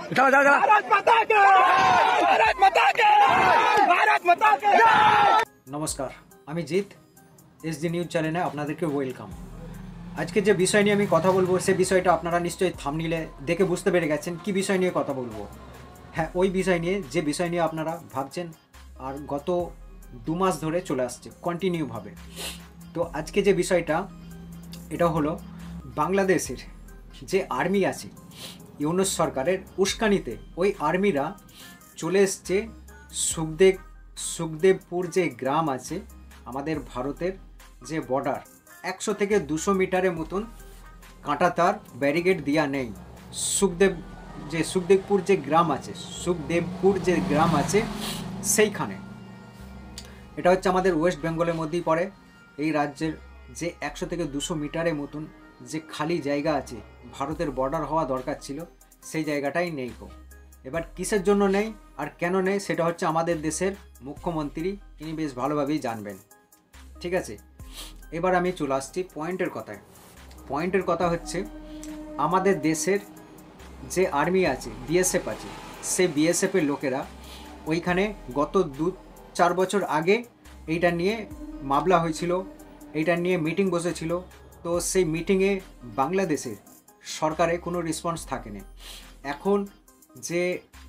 जाओ जाओ जाओ। भारत माता के, भारत माता के, भारत माता के। नमस्कार, আমি জিত এসডি নিউজ চ্যানেলে আপনাদেরকে ওয়েলকাম। আজকে যে বিষয় নিয়ে আমি কথা বলবো সেই বিষয়টা আপনারা নিশ্চয়ই থাম্বনেইলে দেখে বুঝতে পেরে গেছেন কি বিষয় নিয়ে কথা বলবো। হ্যাঁ, ওই বিষয় নিয়ে যে বিষয় নিয়ে আপনারা ভাবছেন আর গত 2 মাস ধরে চলে আসছে কন্টিনিউভাবে। তো আজকে যে বিষয়টা এটা হলো বাংলাদেশের যে আর্মি আছে ইউনূস সরকারের উস্কানিতে ওই আর্মিরা চলে এসছে সুখদেবপুর যে গ্রাম আছে আমাদের ভারতের যে বর্ডার 100 থেকে 200 মিটারের মতন কাঁটাতার ব্যারিকেড দেওয়া নেই। সুখদেবপুর যে গ্রাম আছে সেইখানে, এটা হচ্ছে আমাদের ওয়েস্ট বেঙ্গলের মধ্যেই পড়ে। এই রাজ্যের যে 100 থেকে 200 মিটারের মতন যে খালি জায়গা আছে ভারতের বর্ডার হওয়া দরকার ছিল সেই জায়গাটাই নেই গো। এবার কিসের জন্য নেই আর কেন নেই সেটা হচ্ছে আমাদের দেশের মুখ্যমন্ত্রী তিনি বেশ ভালোভাবেই জানবেন। ঠিক আছে, এবার আমি চলে আসছি পয়েন্টের কথায়। পয়েন্টের কথা হচ্ছে আমাদের দেশের যে আর্মি আছে বিএসএফ আছে সেই বিএসএফের লোকেরা ওইখানে গত 2-4 বছর আগে এইটা নিয়ে মামলা হয়েছিল, এইটা নিয়ে মিটিং বসেছিল। তো সেই মিটিংয়ে বাংলাদেশের সরকারে কোনো রেসপন্স থাকেনি। এখন যে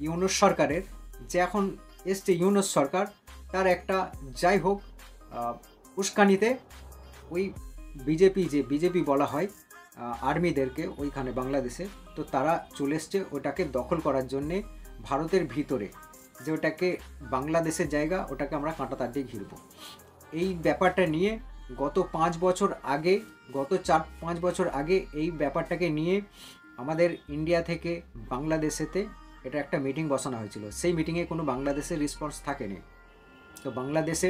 ইউনূস সরকারের যে এখন এসছে ইউনূস সরকার তার একটা যাই হোক উস্কানিতে ওই বিজেপি বলা হয় আর্মিদেরকে ওইখানে বাংলাদেশে, তো তারা চলে এসছে ওটাকে দখল করার জন্যে ভারতের ভিতরে যে ওটাকে বাংলাদেশের জায়গা ওটাকে আমরা কাঁটাতার দিয়ে ঘিরব। এই ব্যাপারটা নিয়ে গত 4-5 বছর আগে এই ব্যাপারটাকে নিয়ে আমাদের ইন্ডিয়া থেকে বাংলাদেশেতে এটা একটা মিটিং বসানো হয়েছিল। সেই মিটিংয়ে কোনো বাংলাদেশের রেসপন্স থাকেনি। তো বাংলাদেশে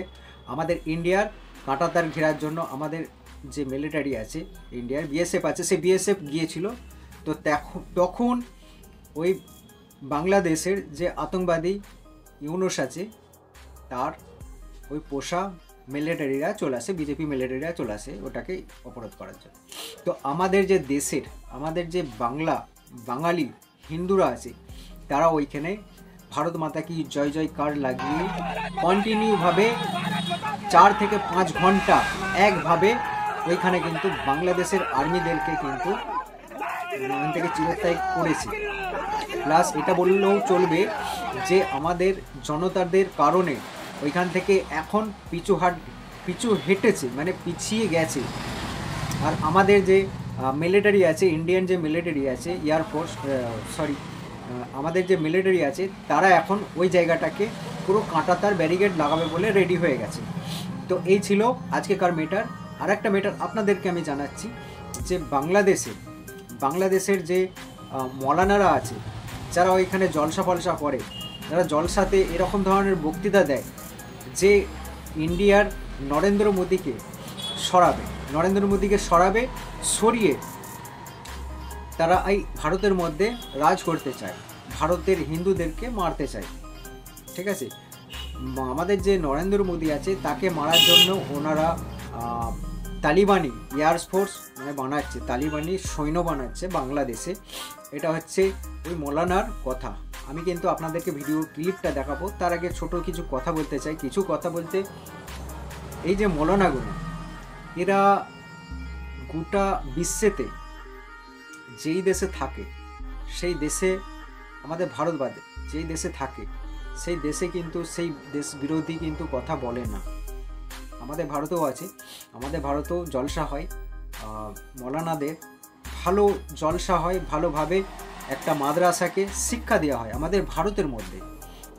আমাদের ইন্ডিয়ার কাঁটাতার ঘেরার জন্য আমাদের যে মিলিটারি আছে ইন্ডিয়ার বিএসএফ আছে সেই বিএসএফ গিয়েছিল। তো তখন ওই বাংলাদেশের যে আতঙ্কবাদী ইউনূস আছে তার ওই পোষা মিলিটারিরা চলে আসে, বিজেপি মিলিটারিরা চলে আসে ওটাকে অবরোধ করার জন্য। তো আমাদের যে দেশের আমাদের যে বাঙালি হিন্দুরা আছে তারা ওইখানে ভারত মাতা কি জয় জয়কার লাগিয়ে কন্টিনিউভাবে 4 থেকে 5 ঘন্টা একভাবে ওইখানে কিন্তু বাংলাদেশের আর্মিদেরকে কিন্তু ওখান থেকে চিরস্থায়ী করেছে। প্লাস এটা বললেও চলবে যে আমাদের জনতাদের কারণে ওইখান থেকে এখন পিছু হেঁটেছে, মানে পিছিয়ে গেছে। আর আমাদের যে মিলিটারি আছে ইন্ডিয়ান যে মিলিটারি আছে এয়ারফোর্স আমাদের যে মিলিটারি আছে তারা এখন ওই জায়গাটাকে পুরো কাঁটাতার ব্যারিকেড লাগাবে বলে রেডি হয়ে গেছে। তো এই ছিল আজকেকার ম্যাটার। আর একটা ম্যাটার আপনাদেরকে আমি জানাচ্ছি যে বাংলাদেশের যে মৌলানারা আছে যারা ওইখানে জলসা ফলসা করে, যারা জলসাতে এরকম ধরনের বক্তৃতা দেয় যে ইন্ডিয়ার নরেন্দ্র মোদীকে সরিয়ে তারা এই ভারতের মধ্যে রাজ করতে চায়, ভারতের হিন্দুদেরকে মারতে চায়। ঠিক আছে, আমাদের যে নরেন্দ্র মোদী আছে তাকে মারার জন্য ওনারা তালিবানি এয়ারফোর্স মানে বানাচ্ছে, তালিবানি সৈন্য বানাচ্ছে বাংলাদেশে। এটা হচ্ছে ওই মৌলানার কথা। আমি কিন্তু আপনাদেরকে ভিডিও ক্লিপটা দেখাবো, তার আগে ছোট কিছু কথা বলতে চাই। এই যে মৌলানাগুলো এরা গোটা বিশ্বেতে যেই দেশে থাকে সেই দেশে আমাদের ভারত বাদে যেই দেশে থাকে সেই দেশে কিন্তু সেই দেশ বিরোধী কিন্তু কথা বলে না। আমাদের ভারতেও আছে, আমাদের ভারতেও জলসা হয়, মৌলানাদের ভালো জলসা হয়, ভালোভাবে একটা মাদ্রাসাকে শিক্ষা দেওয়া হয় আমাদের ভারতের মধ্যে।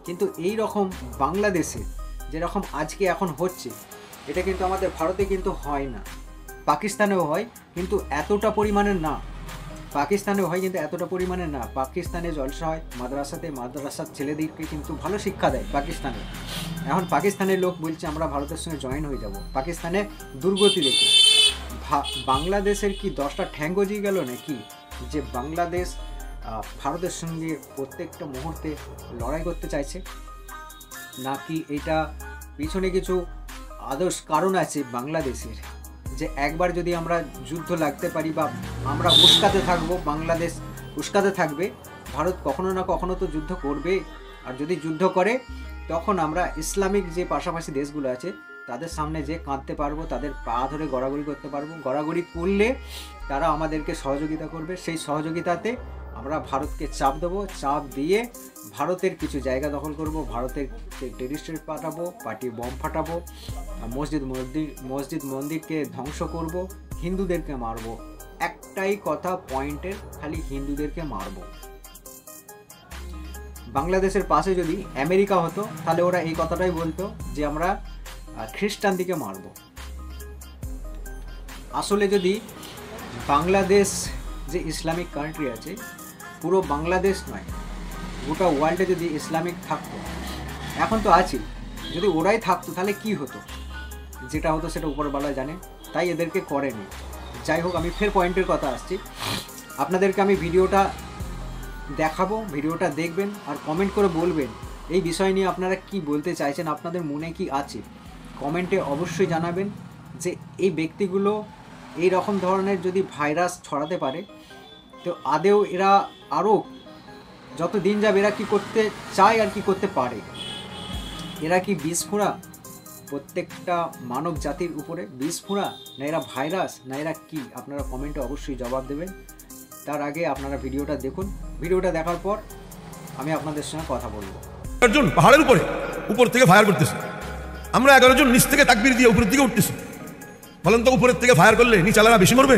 কিন্তু এই রকম বাংলাদেশে যেরকম আজকে এখন হচ্ছে এটা কিন্তু আমাদের ভারতে কিন্তু হয় না। পাকিস্তানেও হয় কিন্তু এতটা পরিমাণে না। পাকিস্তানে জলসা হয় মাদ্রাসার ছেলেদেরকে কিন্তু ভালো শিক্ষা দেয় পাকিস্তানে। এখন পাকিস্তানের লোক বলছে আমরা ভারতের সঙ্গে জয়েন হয়ে যাব পাকিস্তানে দুর্গতি দেখে। বাংলাদেশের কি 10টা ঠ্যাং গজিয়ে গেল নাকি যে বাংলাদেশ ভারতের সঙ্গে প্রত্যেকটা মুহূর্তে লড়াই করতে চাইছে? নাকি এটা পিছনে কিছু আদর্শ কারণ আছে বাংলাদেশের যে একবার যদি আমরা যুদ্ধ লাগতে পারি বা আমরা উস্কাতে থাকবো, বাংলাদেশ উস্কাতে থাকবে, ভারত কখনো না কখনো তো যুদ্ধ করবে, আর যদি যুদ্ধ করে তখন আমরা ইসলামিক যে পাশাপাশি দেশগুলো আছে তাদের সামনে যে কাঁদতে পারবো, তাদের পা ধরে গড়াগড়ি করতে পারবো। গড়াগড়ি করলে তারা আমাদেরকে সহযোগিতা করবে, সেই সহযোগিতাতে আমরা ভারতকে চাপ দেবো, চাপ দিয়ে ভারতের কিছু জায়গা দখল করব, ভারতের টেরিস্ট্রি পাঠাবো, পার্টি বম ফাটাবো, মসজিদ মন্দিরকে ধ্বংস করব, হিন্দুদেরকে মারবো। একটাই কথা পয়েন্টের, খালি হিন্দুদেরকে মারবো। বাংলাদেশের পাশে যদি আমেরিকা হতো তাহলে ওরা এই কথাটাই বলতো যে আমরা খ্রিস্টানদিকে মারব। আসলে যদি বাংলাদেশ যে ইসলামিক কান্ট্রি আছে, পুরো বাংলাদেশ নয় গোটা ওয়ার্ল্ডে যদি ইসলামিক থাকতো, এখন তো আছে, যদি ওরাই থাকতো তাহলে কি হতো? যেটা হতো সেটা উপরওয়ালা জানে, তাই এদেরকে করেনি। যাই হোক, আমি ফের পয়েন্টের কথা আসছি। আপনাদেরকে আমি ভিডিওটা দেখাবো, ভিডিওটা দেখবেন আর কমেন্ট করে বলবেন এই বিষয় নিয়ে আপনারা কি বলতে চাইছেন, আপনাদের মনে কি আছে কমেন্টে অবশ্যই জানাবেন। যে এই ব্যক্তিগুলো এই রকম ধরনের যদি ভাইরাস ছড়াতে পারে, তো আদেও এরা আরও যত দিন যাবে এরা কি করতে চায় আর কি করতে পারে? এরা কি বিস্ফোরা প্রত্যেকটা মানব জাতির উপরে? বিস্ফোরা না এরা ভাইরাস, না এরা কি? আপনারা কমেন্টে অবশ্যই জবাব দেবেন। তার আগে আপনারা ভিডিওটা দেখুন, ভিডিওটা দেখার পর আমি আপনাদের সঙ্গে কথা বলবো। একজন পাহাড়ের উপর থেকে ফায়ার করতেছে, আমরা 11 জন নিচ থেকে তাকবীর দিয়ে উপরের দিকে উঠতেছি। বলেন তো, উপরের থেকে ফায়ার করলে নিচওয়ালারা বেশি মরবে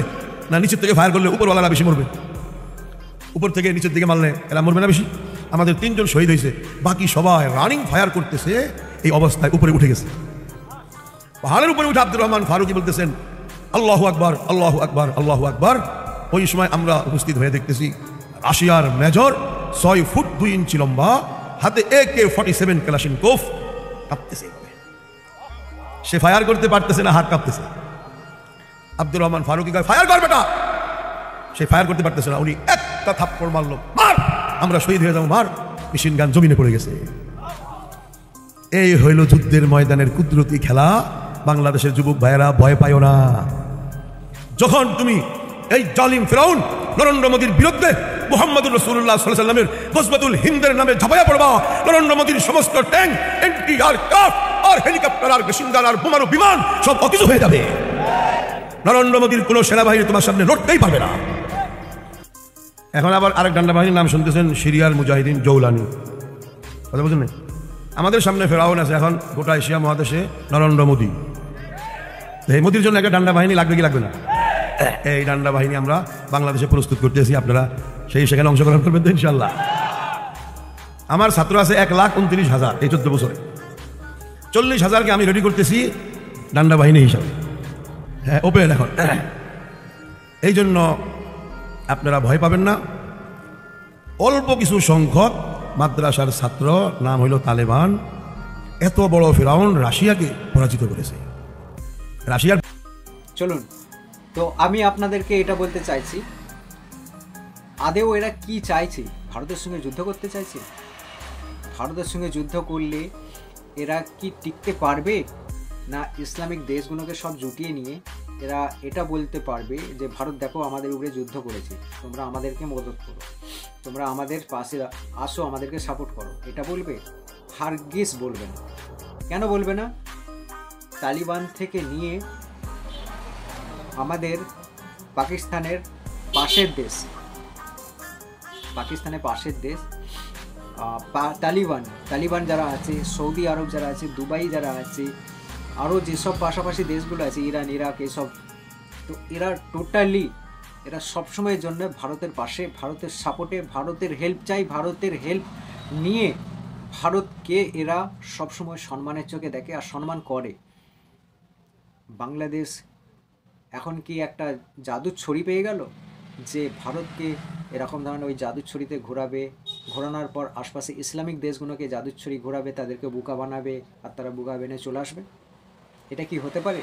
না নিচের থেকে ফায়ার করলে উপরওয়ালারা বেশি মরবে? উপর থেকে নিচের দিকে মারলে এরা মরবে না বেশি? আমাদের 3 জন শহীদ হয়েছে, বাকি সবাই রানিং ফায়ার করতেছে, এই অবস্থায় উপরে উঠে গেছে। পাহাড়ের উপরে উঠে আব্দুর রহমান ফারুকী বলতেছেন আল্লাহু আকবার, আল্লাহু আকবার, আল্লাহু আকবার। ওই সময় আমরা উপস্থিত হয়ে দেখতেছি রাশিয়ার মেজর 6 ফুট 2 ইঞ্চি লম্বা, হাতে AK-47 ক্লাশিনকোভ, কাঁপতেছে। সে ফায়ার করতে পারতেছে না, হাত কাঁপতেছে। আব্দুর রহমান ফারুকী কয় ফায়ার কর বেটা। সে ফায়ার করতে পারতেছে না, উনি একটা থাপ্পড় মারলো, মার, আমরা শহীদ হয়ে যাবো, মার। মেশিন গান জমিনে পড়ে গেছে। এই হইল যুদ্ধের ময়দানের কুদরতি খেলা। বাংলাদেশের যুবক ভাইয়েরা ভয় পাইও না। যখন তুমি এই জালিম ফিরাউন নরেন্দ্র মোদীর বিরুদ্ধে মুহাম্মদুর রাসূলুল্লাহ সাল্লাল্লাহু আলাইহি ওয়াসাল্লামের গজওয়াতুল হিন্দের নামে ঝাঁপাইয়া পড়বা, নরেন্দ্র মোদীর সমস্ত ট্যাঙ্ক, এয়ারক্রাফট আর হেলিকপ্টার আর মেশিন গান আর বোমারু বিমান সব অকেজো হয়ে যাবে। নরেন্দ্র মোদীর কোনো সেনাবাহিনী তোমার সামনে লড়তেই পারবে না। এখন আবার আরেক ডান্ডা বাহিনীর নাম শুনতেছেন, সিরিয়ার মুজাহিদিন জৌলানি। কথা বুঝলেন? আমাদের সামনে ফেরাউন আছে, এখন গোটা এশিয়া মহাদেশে নরেন্দ্র মোদী। এই মোদীর জন্য একটা ডান্ডা বাহিনী লাগবে কি লাগবে না? এই ডান্ডা বাহিনী আমরা বাংলাদেশে প্রস্তুত করতেছি, আপনারা সেখানে অংশগ্রহণ করবেন তো ইনশাল্লাহ। আমার ছাত্র আছে 1,29,000 এই 14 বছরে। 40,000কে আমি রেডি করতেছি ডান্ডা বাহিনী হিসাবে। হ্যাঁ, ওপেন এখন। এই জন্য আপনারা ভয় পাবেন না। অল্প কিছু সংখ্যক মাদ্রাসার ছাত্র, নাম হইল তালেবান, এত বড় ফিরাউন রাশিয়াকে পরাজিত করেছে। রাশিয়ার চলুন, তো আমি আপনাদেরকে এটা বলতে চাইছি, আদেও এরা কি চাইছে? ভারতের সঙ্গে যুদ্ধ করতে চাইছে? ভারতের সঙ্গে যুদ্ধ করলে এরা কি টিকতে পারবে? না ইসলামিক দেশগুলোকে সব জুটিয়ে নিয়ে এরা এটা বলতে পারবে যে ভারত দেখো আমাদের উপরে যুদ্ধ করেছে, তোমরা আমাদেরকে মদত করো, তোমরা আমাদের পাশে আসো, আমাদেরকে সাপোর্ট করো, এটা বলবে? হারগিজ বলবে না। কেন বলবে না? তালিবান থেকে নিয়ে আমাদের পাকিস্তানের পাশের দেশ তালিবান যারা আছে, সৌদি আরব যারা আছে, দুবাই যারা আছে, আরও যেসব পাশাপাশি দেশগুলো আছে, ইরান, ইরাক, এসব, তো এরা টোটালি এরা সবসময়ের জন্য ভারতের পাশে, ভারতের সাপোর্টে, ভারতের হেল্প চাই, ভারতের হেল্প নিয়ে ভারতকে এরা সবসময় সম্মানের চোখে দেখে আর সম্মান করে। বাংলাদেশ এখন কি একটা জাদুর ছড়ি পেয়ে গেল যে ভারতকে এরকম ধরনের ওই জাদুর ছড়িতে ঘোরানোর পর আশপাশে ইসলামিক দেশগুলোকে জাদুর ছড়ি ঘোরাবে, তাদেরকে বোকা বানাবে আর তারা বোকা বেনে চলে আসবে? এটা কি হতে পারে?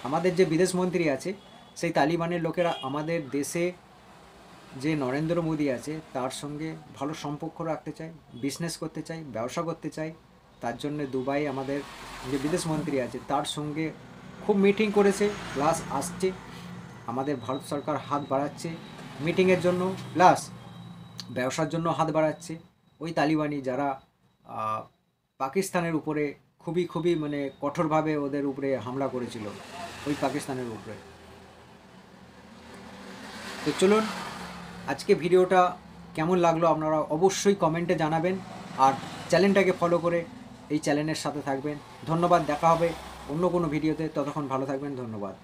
আমাদের যে বিদেশ মন্ত্রী আছে, সেই তালিবানের লোকেরা আমাদের দেশে যে নরেন্দ্র মোদী আছে তার সঙ্গে ভালো সম্পর্ক রাখতে চায়, বিজনেস করতে চায়, ব্যবসা করতে চায়। তার জন্য দুবাই আমাদের যে বিদেশ মন্ত্রী আছে তার সঙ্গে খুব মিটিং করেছে, প্লাস আসছে, আমাদের ভারত সরকার হাত বাড়াচ্ছে মিটিংয়ের জন্য, প্লাস ব্যবসার জন্য হাত বাড়াচ্ছে। ওই তালিবানি যারা পাকিস্তানের উপরে খুবই মানে কঠোরভাবে ওদের উপরে হামলা করেছিল, ওই পাকিস্তানের উপরে। তো চলুন, আজকে ভিডিওটা কেমন লাগলো আপনারা অবশ্যই কমেন্টে জানাবেন, আর চ্যানেলটাকে ফলো করে এই চ্যানেলের সাথে থাকবেন। ধন্যবাদ, দেখা হবে অন্য কোনো ভিডিওতে, ততক্ষণ ভালো থাকবেন, ধন্যবাদ।